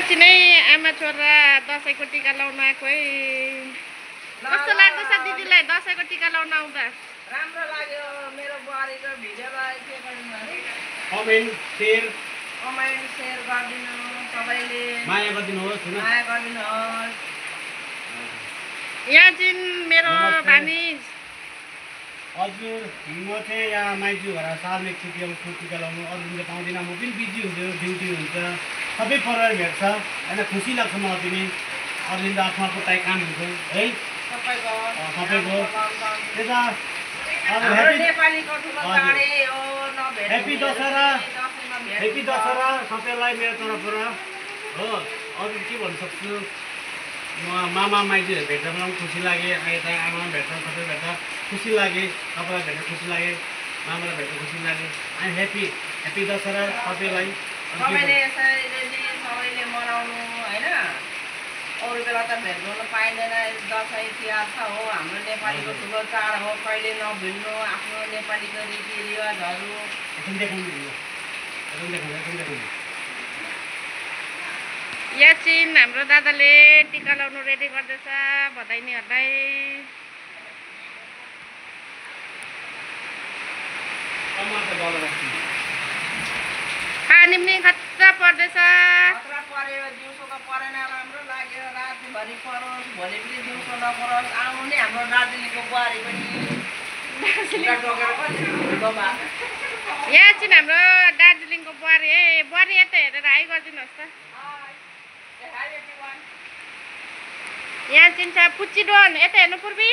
पछि नै आमा छोरा दसैँको टिका लाउन आएको है। कस्तो लाग्दैछ दिदीलाई दसैँको टिका लाउन आउँदा? राम्रो लाग्यो। मेरो बुहारीको भिडियोलाई कमेन्ट सेयर गरिदिनु सबैले, माया गरिदिनुहोस्। यहाँ चाहिँ मेरो भानिज हजुर म चाहिँ यहाँ माइजू घर सालमा एकचोटि आउँछु टिका लाउनु। अरू दिन त पाउँदिनँ, म पनि बिजी हुन्छु, ड्युटी हुन्छ, सबै परिवार भेट्छ होइन। खुसी लाग्छ मलाई पनि। अरू दिन त आफ्नो आफ्नो काम हुन्छ है सबैको। त्यता अब ह्याप्पी दशहरा सबैलाई मेरो तर्फबाट हो। अरू के भन्नु सक्छु, म मामा माइजूहरू भेट्दा मलाई पनि खुसी लाग्यो। यता आमा भेट्दा सबै भेट्दा खुसी लाग्यो। तपाईँलाई भेट्दा खुसी लाग्यो, मामालाई भेट्दा खुसी लाग्यो। आई ह्याप्पी दशहरा सबैलाई। सबैले मनाउनु होइन। अरू बेला त भेट्नु पाइँदैन। दसैँ तिहार छ हो, हाम्रो नेपालीको ठुलो चाड हो। कहिले नभुल्नु आफ्नो नेपालीको रीतिरिवाजहरू। याचिन हाम्रो दादाले टिका लाउनु रेडी गर्दैछ भदैनीहरूलाई। पानी पनि खतरा पर्दैछ। दिउँसोको परेन, राम्रो लाग्यो। रातभरि परोस्, भोलि पनि दिउँसो नपरोस्। आउनु नि हाम्रो दार्जिलिङको बुहारी पनि। यहाँ चाहिँ हाम्रो दार्जिलिङको बुहारी है। बुहारी यता हेरेर हाई गरिदिनुहोस् त। यहाँ चाहिँ छ पुच्ची डोन। यता हेर्नु पूर्वी।